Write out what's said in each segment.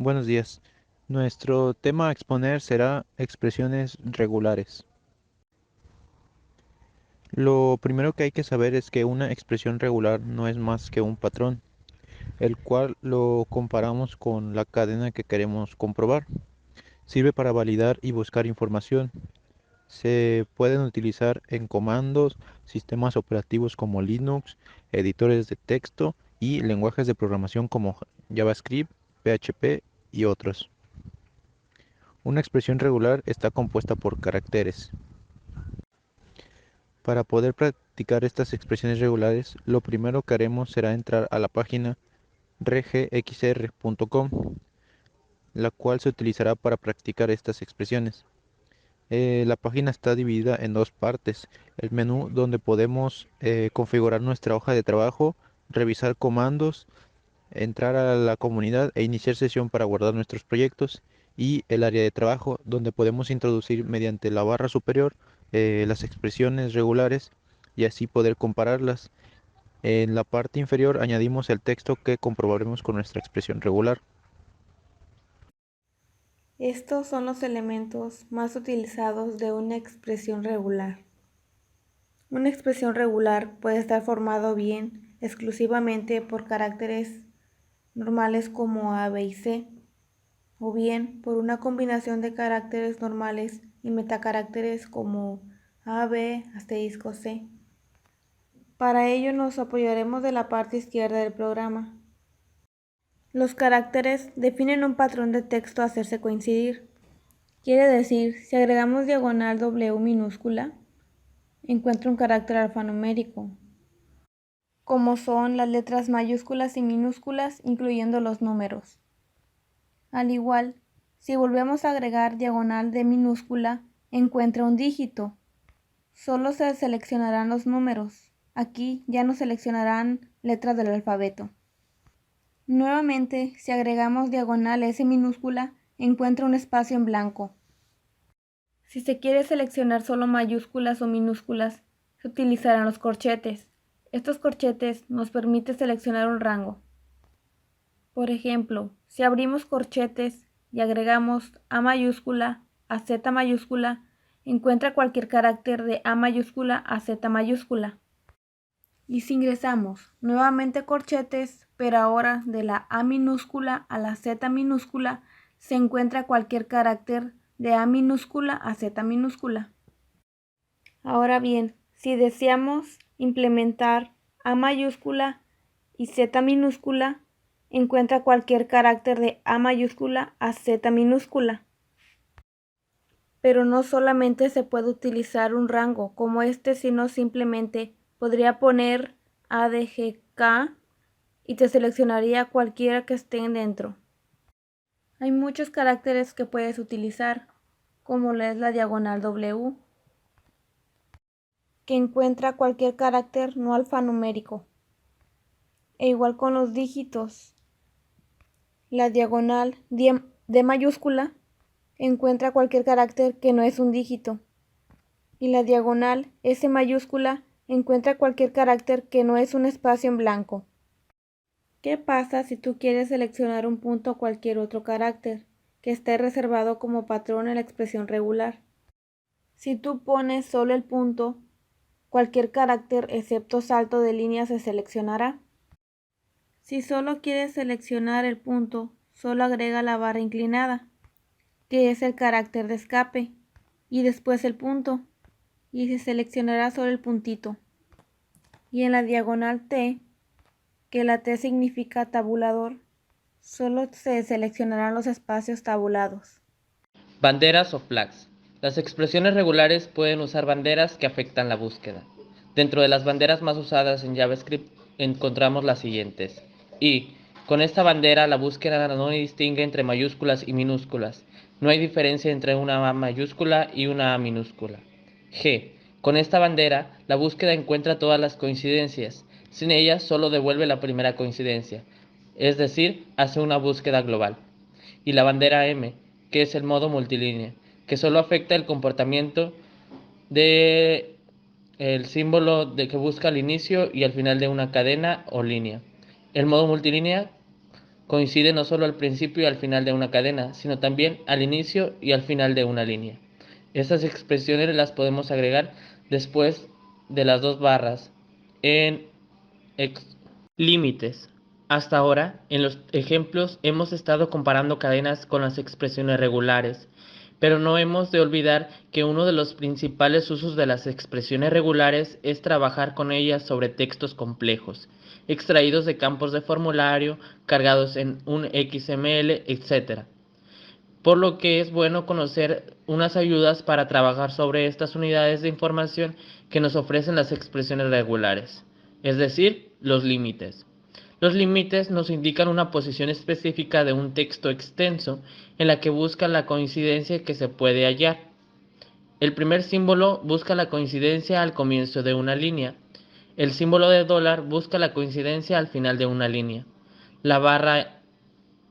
Buenos días. Nuestro tema a exponer será expresiones regulares. Lo primero que hay que saber es que una expresión regular no es más que un patrón, el cual lo comparamos con la cadena que queremos comprobar. Sirve para validar y buscar información. Se pueden utilizar en comandos, sistemas operativos como Linux, editores de texto y lenguajes de programación como JavaScript, PHP y otros. Una expresión regular está compuesta por caracteres. Para poder practicar estas expresiones regulares, lo primero que haremos será entrar a la página regxr.com, la cual se utilizará para practicar estas expresiones. La página está dividida en dos partes: el menú donde podemos configurar nuestra hoja de trabajo, revisar comandos, entrar a la comunidad e iniciar sesión para guardar nuestros proyectos, y el área de trabajo donde podemos introducir mediante la barra superior las expresiones regulares y así poder compararlas. En la parte inferior añadimos el texto que comprobaremos con nuestra expresión regular. Estos son los elementos más utilizados de una expresión regular. Una expresión regular puede estar formado bien exclusivamente por caracteres normales como A, B y C, o bien por una combinación de caracteres normales y metacaracteres como A, B, asterisco C. Para ello nos apoyaremos de la parte izquierda del programa. Los caracteres definen un patrón de texto a hacerse coincidir. Quiere decir, si agregamos diagonal W minúscula, encuentra un carácter alfanumérico, como son las letras mayúsculas y minúsculas, incluyendo los números. Al igual, si volvemos a agregar diagonal D minúscula, encuentra un dígito. Solo se seleccionarán los números. Aquí ya no seleccionarán letras del alfabeto. Nuevamente, si agregamos diagonal S minúscula, encuentra un espacio en blanco. Si se quiere seleccionar solo mayúsculas o minúsculas, se utilizarán los corchetes. Estos corchetes nos permiten seleccionar un rango. Por ejemplo, si abrimos corchetes y agregamos A mayúscula a Z mayúscula, encuentra cualquier carácter de A mayúscula a Z mayúscula. Y si ingresamos nuevamente corchetes, pero ahora de la A minúscula a la Z minúscula, se encuentra cualquier carácter de A minúscula a Z minúscula. Ahora bien, si deseamos implementar A mayúscula y Z minúscula, encuentra cualquier carácter de A mayúscula a Z minúscula. Pero no solamente se puede utilizar un rango como este, sino simplemente podría poner ADGK y te seleccionaría cualquiera que estén dentro. Hay muchos caracteres que puedes utilizar, como es la diagonal W, que encuentra cualquier carácter no alfanumérico. E igual con los dígitos. La diagonal D mayúscula encuentra cualquier carácter que no es un dígito. Y la diagonal S mayúscula encuentra cualquier carácter que no es un espacio en blanco. ¿Qué pasa si tú quieres seleccionar un punto o cualquier otro carácter que esté reservado como patrón en la expresión regular? Si tú pones solo el punto, cualquier carácter excepto salto de línea se seleccionará. Si solo quieres seleccionar el punto, solo agrega la barra inclinada, que es el carácter de escape, y después el punto, y se seleccionará solo el puntito. Y en la diagonal T, que la T significa tabulador, solo se seleccionarán los espacios tabulados. Banderas o flags. Las expresiones regulares pueden usar banderas que afectan la búsqueda. Dentro de las banderas más usadas en JavaScript encontramos las siguientes. Y con esta bandera la búsqueda no distingue entre mayúsculas y minúsculas. No hay diferencia entre una A mayúscula y una A minúscula. G. Con esta bandera la búsqueda encuentra todas las coincidencias. Sin ellas solo devuelve la primera coincidencia, es decir, hace una búsqueda global. Y la bandera M, que es el modo multilínea, que solo afecta el comportamiento de el símbolo de que busca al inicio y al final de una cadena o línea. El modo multilínea coincide no solo al principio y al final de una cadena, sino también al inicio y al final de una línea. Estas expresiones las podemos agregar después de las dos barras en límites. Hasta ahora, en los ejemplos hemos estado comparando cadenas con las expresiones regulares, pero no hemos de olvidar que uno de los principales usos de las expresiones regulares es trabajar con ellas sobre textos complejos, extraídos de campos de formulario, cargados en un XML, etc. Por lo que es bueno conocer unas ayudas para trabajar sobre estas unidades de información que nos ofrecen las expresiones regulares, es decir, los límites. Los límites nos indican una posición específica de un texto extenso en la que busca la coincidencia que se puede hallar. El primer símbolo busca la coincidencia al comienzo de una línea. El símbolo de dólar busca la coincidencia al final de una línea. La barra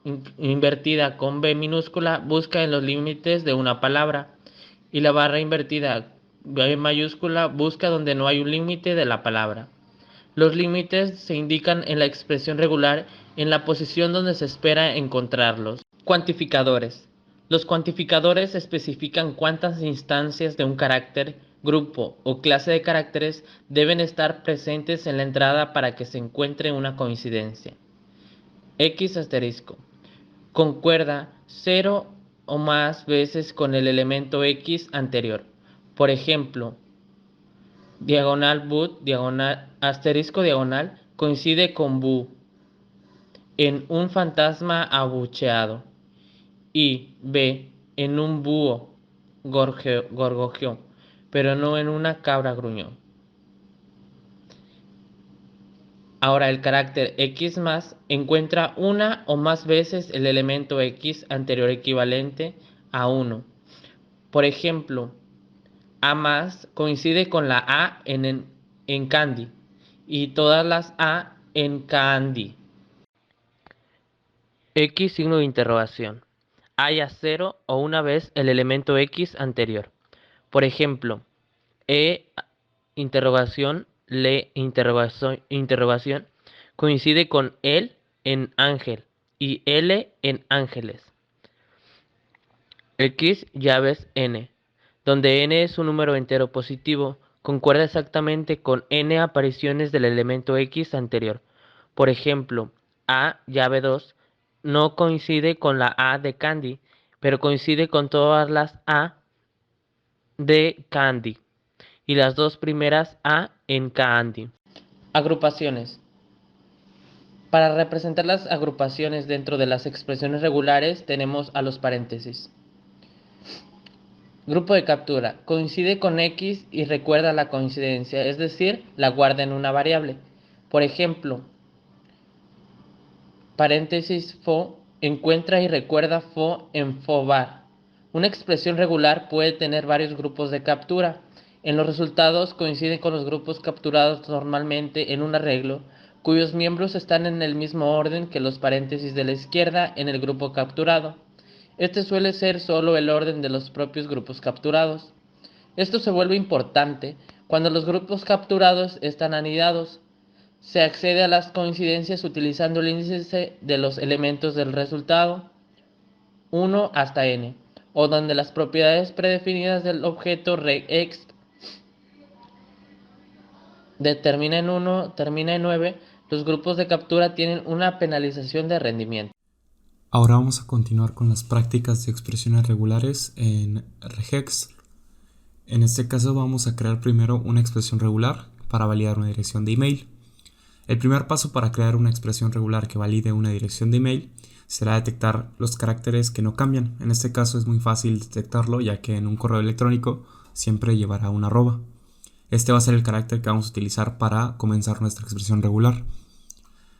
invertida con B minúscula busca en los límites de una palabra. Y la barra invertida B mayúscula busca donde no hay un límite de la palabra. Los límites se indican en la expresión regular en la posición donde se espera encontrarlos. Cuantificadores. Los cuantificadores especifican cuántas instancias de un carácter, grupo o clase de caracteres deben estar presentes en la entrada para que se encuentre una coincidencia. X asterisco. Concuerda 0 o más veces con el elemento X anterior. Por ejemplo, diagonal boot, diagonal, asterisco diagonal, coincide con bu en un fantasma abucheado y b en un búho gorgojeó, pero no en una cabra gruñó. Ahora el carácter X más encuentra una o más veces el elemento X anterior equivalente a 1. Por ejemplo, A más coincide con la A en Candy y todas las A en Candy. X signo de interrogación. Haya 0 o una vez el elemento X anterior. Por ejemplo, E interrogación, le interrogación coincide con él en ángel y L en ángeles. X llaves N, donde n es un número entero positivo, concuerda exactamente con n apariciones del elemento X anterior. Por ejemplo, A llave 2 no coincide con la A de Candy, pero coincide con todas las A de Candy y las dos primeras A en Candy. Agrupaciones. Para representar las agrupaciones dentro de las expresiones regulares tenemos a los paréntesis. Grupo de captura. Coincide con X y recuerda la coincidencia, es decir, la guarda en una variable. Por ejemplo, paréntesis fo encuentra y recuerda fo en fobar. Una expresión regular puede tener varios grupos de captura. En los resultados coinciden con los grupos capturados normalmente en un arreglo, cuyos miembros están en el mismo orden que los paréntesis de la izquierda en el grupo capturado. Este suele ser solo el orden de los propios grupos capturados. Esto se vuelve importante cuando los grupos capturados están anidados. Se accede a las coincidencias utilizando el índice de los elementos del resultado, 1 hasta n, o donde las propiedades predefinidas del objeto regex termina en 1, termina en 9, los grupos de captura tienen una penalización de rendimiento. Ahora vamos a continuar con las prácticas de expresiones regulares en regex. En este caso vamos a crear primero una expresión regular para validar una dirección de email. El primer paso para crear una expresión regular que valide una dirección de email será detectar los caracteres que no cambian. En este caso es muy fácil detectarlo, ya que en un correo electrónico siempre llevará un arroba. Este va a ser el carácter que vamos a utilizar para comenzar nuestra expresión regular.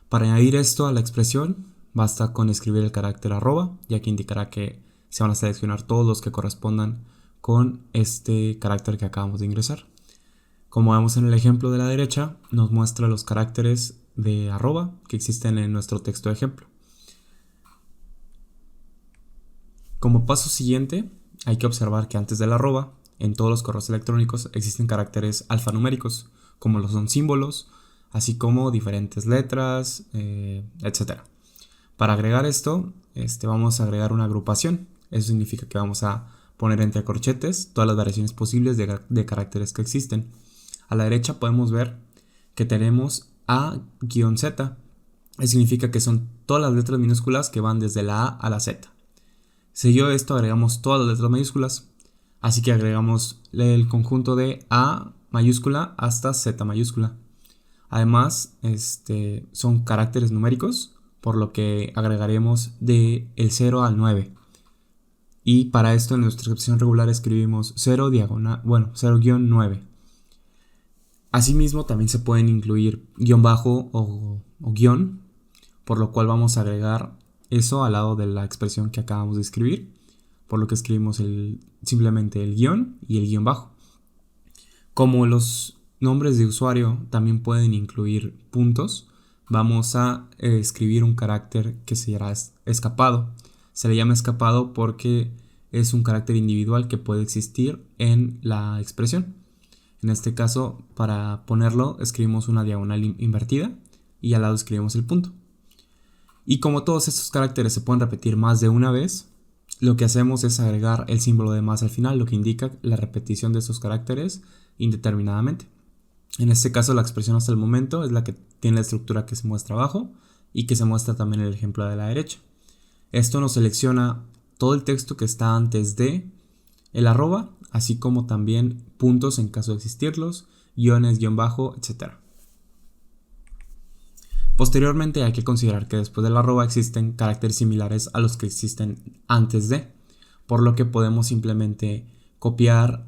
Para añadir esto a la expresión, basta con escribir el carácter arroba, ya que indicará que se van a seleccionar todos los que correspondan con este carácter que acabamos de ingresar. Como vemos en el ejemplo de la derecha, nos muestra los caracteres de arroba que existen en nuestro texto de ejemplo. Como paso siguiente, hay que observar que antes del arroba, en todos los correos electrónicos existen caracteres alfanuméricos, como lo son símbolos, así como diferentes letras, etc. Para agregar esto, vamos a agregar una agrupación. Eso significa que vamos a poner entre corchetes todas las variaciones posibles de caracteres que existen. A la derecha podemos ver que tenemos A-Z. Eso significa que son todas las letras minúsculas que van desde la A a la Z. Seguido de esto agregamos todas las letras mayúsculas. Así que agregamos el conjunto de A mayúscula hasta Z mayúscula. Además, son caracteres numéricos, por lo que agregaremos de el 0 al 9. Y para esto en nuestra expresión regular escribimos 0-9. Asimismo, también se pueden incluir guión bajo o guión, por lo cual vamos a agregar eso al lado de la expresión que acabamos de escribir, por lo que escribimos simplemente el guión y el guión bajo. Como los nombres de usuario también pueden incluir puntos, vamos a escribir un carácter que se llamará escapado. Se le llama escapado porque es un carácter individual que puede existir en la expresión. En este caso, para ponerlo, escribimos una diagonal invertida y al lado escribimos el punto. Y como todos estos caracteres se pueden repetir más de una vez, lo que hacemos es agregar el símbolo de más al final, lo que indica la repetición de estos caracteres indeterminadamente. En este caso, la expresión hasta el momento es la que tiene la estructura que se muestra abajo y que se muestra también en el ejemplo de la derecha. Esto nos selecciona todo el texto que está antes de el arroba, así como también puntos en caso de existirlos, guiones, guión bajo, etc. Posteriormente hay que considerar que después del arroba existen caracteres similares a los que existen antes de, por lo que podemos simplemente copiar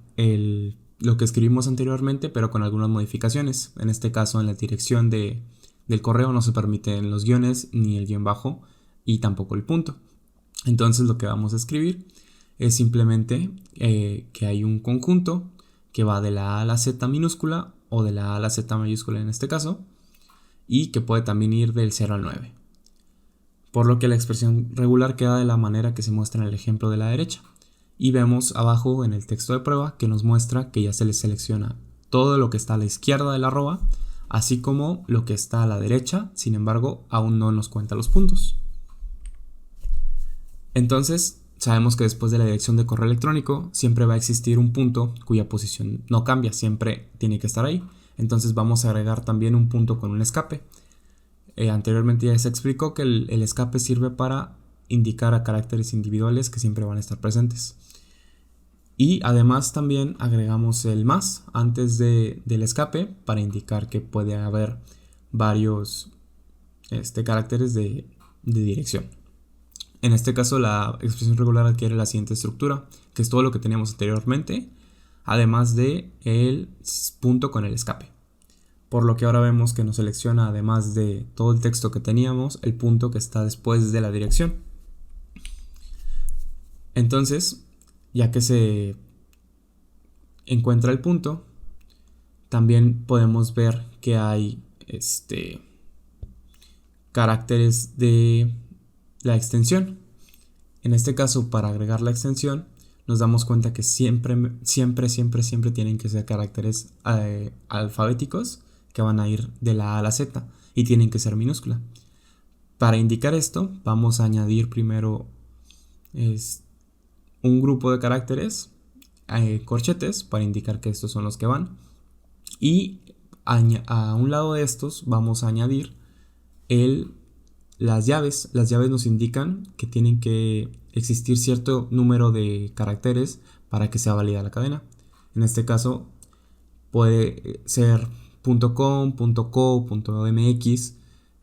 lo que escribimos anteriormente, pero con algunas modificaciones. En este caso, en la dirección del correo no se permiten los guiones ni el guión bajo y tampoco el punto. Entonces lo que vamos a escribir es simplemente que hay un conjunto que va de la A a la Z minúscula o de la A a la Z mayúscula en este caso, y que puede también ir del 0 al 9. Por lo que la expresión regular queda de la manera que se muestra en el ejemplo de la derecha. Y vemos abajo en el texto de prueba que nos muestra que ya se le selecciona todo lo que está a la izquierda del arroba, así como lo que está a la derecha. Sin embargo, aún no nos cuenta los puntos. Entonces, sabemos que después de la dirección de correo electrónico siempre va a existir un punto cuya posición no cambia, siempre tiene que estar ahí. Entonces vamos a agregar también un punto con un escape. Anteriormente ya se explicó que el escape sirve para indicar a caracteres individuales que siempre van a estar presentes. Y además también agregamos el más antes del escape para indicar que puede haber varios caracteres de dirección. En este caso la expresión regular adquiere la siguiente estructura, que es todo lo que teníamos anteriormente, además de el punto con el escape. Por lo que ahora vemos que nos selecciona, además de todo el texto que teníamos, el punto que está después de la dirección. Entonces, ya que se encuentra el punto, también podemos ver que hay caracteres de la extensión. En este caso, para agregar la extensión, nos damos cuenta que siempre tienen que ser caracteres alfabéticos que van a ir de la A a la Z y tienen que ser minúscula. Para indicar esto, vamos a añadir primero un grupo de caracteres corchetes para indicar que estos son los que van, y a un lado de estos vamos a añadir las llaves. Las llaves nos indican que tienen que existir cierto número de caracteres para que sea válida la cadena. En este caso puede ser .com, .co, .mx.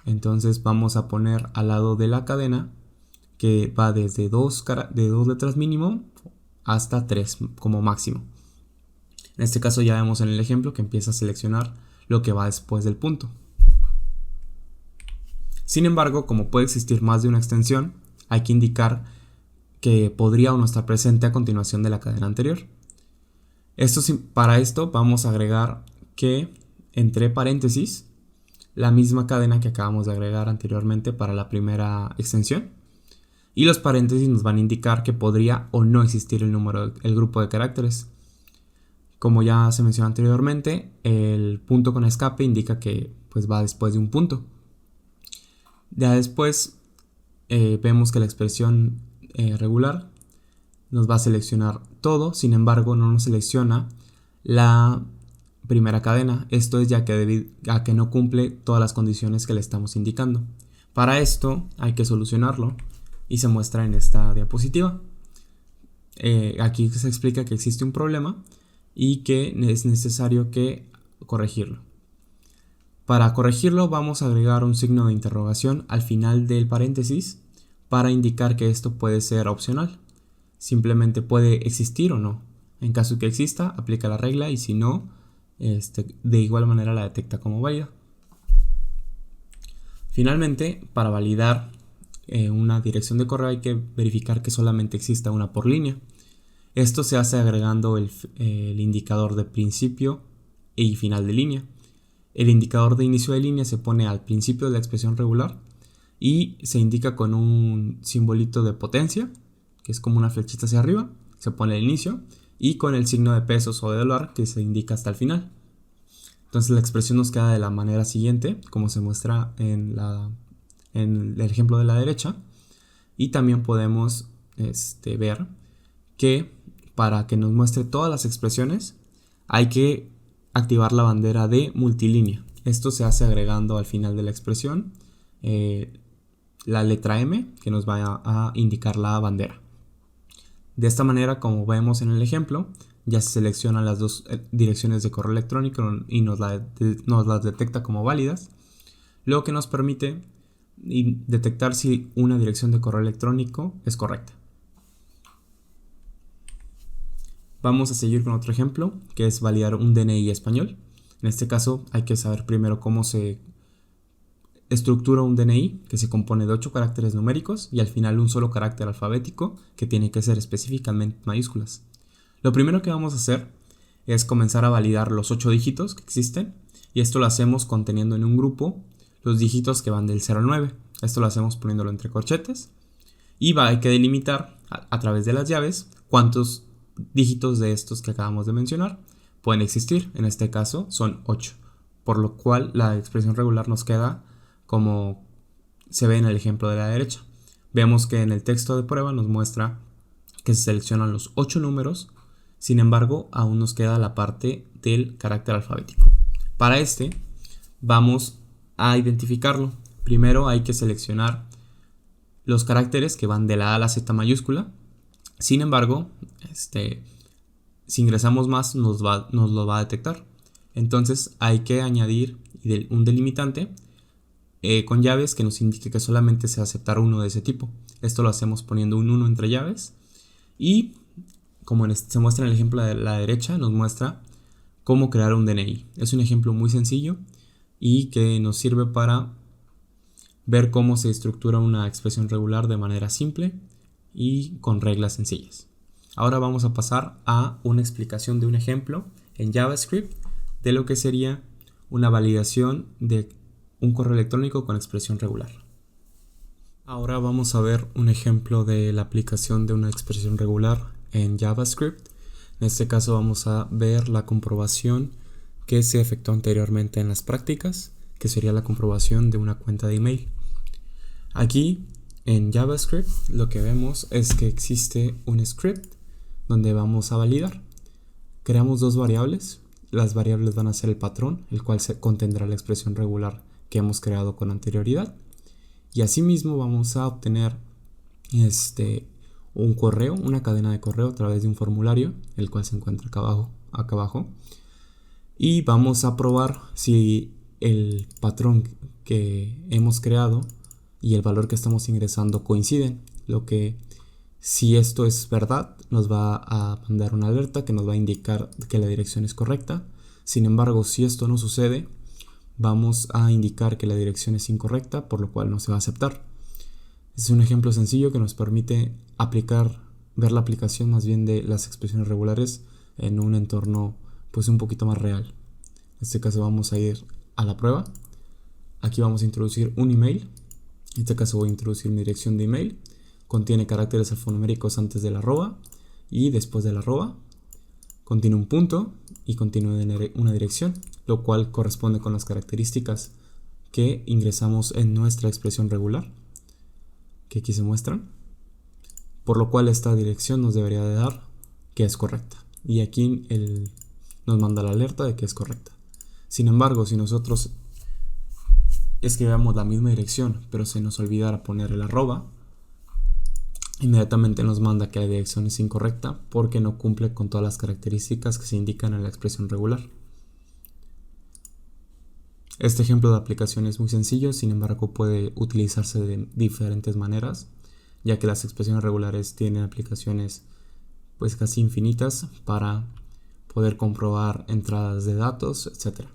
Entonces vamos a poner al lado de la cadena que va desde de dos letras mínimo hasta 3 como máximo. En este caso ya vemos en el ejemplo que empieza a seleccionar lo que va después del punto. Sin embargo, como puede existir más de una extensión, hay que indicar que podría o no estar presente a continuación de la cadena anterior. Para esto vamos a agregar que entre paréntesis la misma cadena que acabamos de agregar anteriormente para la primera extensión, y los paréntesis nos van a indicar que podría o no existir el grupo de caracteres. Como ya se mencionó anteriormente, el punto con escape indica que pues va después de un punto. Ya después vemos que la expresión regular nos va a seleccionar todo, sin embargo no nos selecciona la primera cadena. Esto es ya que debido a que no cumple todas las condiciones que le estamos indicando. Para esto hay que solucionarlo y se muestra en esta diapositiva. Aquí se explica que existe un problema y que es necesario que corregirlo. Para corregirlo vamos a agregar un signo de interrogación al final del paréntesis para indicar que esto puede ser opcional. Simplemente puede existir o no. En caso que exista, aplica la regla y si no, de igual manera la detecta como válida. Finalmente, para validar una dirección de correo hay que verificar que solamente exista una por línea. Esto se hace agregando el indicador de principio y final de línea. El indicador de inicio de línea se pone al principio de la expresión regular y se indica con un simbolito de potencia, que es como una flechita hacia arriba, se pone el inicio, y con el signo de pesos o de dólar que se indica hasta el final. Entonces la expresión nos queda de la manera siguiente, como se muestra en el ejemplo de la derecha, y también podemos ver que para que nos muestre todas las expresiones hay que activar la bandera de multilínea. Esto se hace agregando al final de la expresión la letra M que nos va a indicar la bandera. De esta manera, como vemos en el ejemplo, ya se seleccionan las dos direcciones de correo electrónico y nos las detecta como válidas, lo que nos permite detectar si una dirección de correo electrónico es correcta. Vamos a seguir con otro ejemplo, que es validar un DNI español. En este caso hay que saber primero cómo se estructura un DNI, que se compone de 8 caracteres numéricos y al final un solo carácter alfabético que tiene que ser específicamente mayúsculas. Lo primero que vamos a hacer es comenzar a validar los 8 dígitos que existen, y esto lo hacemos conteniendo en un grupo los dígitos que van del 0 al 9. Esto lo hacemos poniéndolo entre corchetes y hay que delimitar a través de las llaves cuántos dígitos de estos que acabamos de mencionar pueden existir. En este caso son 8, por lo cual la expresión regular nos queda como se ve en el ejemplo de la derecha. Vemos que en el texto de prueba nos muestra que se seleccionan los 8 números, sin embargo aún nos queda la parte del carácter alfabético. Para vamos a identificarlo. Primero hay que seleccionar los caracteres que van de la A a la Z mayúscula. Sin embargo, si ingresamos más nos lo va a detectar. Entonces hay que añadir un delimitante con llaves que nos indique que solamente se va a aceptar uno de ese tipo. Esto lo hacemos poniendo un 1 entre llaves, y como se muestra en el ejemplo de la derecha, nos muestra cómo crear un DNI. Es un ejemplo muy sencillo y que nos sirve para ver cómo se estructura una expresión regular de manera simple y con reglas sencillas. Ahora vamos a pasar a una explicación de un ejemplo en JavaScript de lo que sería una validación de un correo electrónico con expresión regular. Ahora vamos a ver un ejemplo de la aplicación de una expresión regular en JavaScript. En este caso vamos a ver la comprobación que se efectuó anteriormente en las prácticas, que sería la comprobación de una cuenta de email. Aquí en JavaScript lo que vemos es que existe un script donde vamos a validar. Creamos dos variables. Las variables van a ser el patrón, el cual contendrá la expresión regular que hemos creado con anterioridad, y asimismo vamos a obtener un correo, una cadena de correo a través de un formulario, el cual se encuentra acá abajo, y vamos a probar si el patrón que hemos creado y el valor que estamos ingresando coinciden. Si esto es verdad, nos va a mandar una alerta que nos va a indicar que la dirección es correcta. Sin embargo, si esto no sucede, vamos a indicar que la dirección es incorrecta, por lo cual no se va a aceptar. Es un ejemplo sencillo que nos permite ver la aplicación más bien de las expresiones regulares en un entorno pues un poquito más real. En este caso vamos a ir a la prueba. Aquí vamos a introducir un email. En este caso voy a introducir mi dirección de email. Contiene caracteres alfanuméricos antes del arroba y después del arroba. Contiene un punto y contiene una dirección, lo cual corresponde con las características que ingresamos en nuestra expresión regular. que aquí se muestran, por lo cual esta dirección nos debería de dar que es correcta. Y aquí nos manda la alerta de que es correcta. Sin embargo, si nosotros escribamos la misma dirección, pero se nos olvidara poner el arroba, inmediatamente nos manda que la dirección es incorrecta porque no cumple con todas las características que se indican en la expresión regular. Este ejemplo de aplicación es muy sencillo, sin embargo puede utilizarse de diferentes maneras, ya que las expresiones regulares tienen aplicaciones pues casi infinitas para poder comprobar entradas de datos, etc.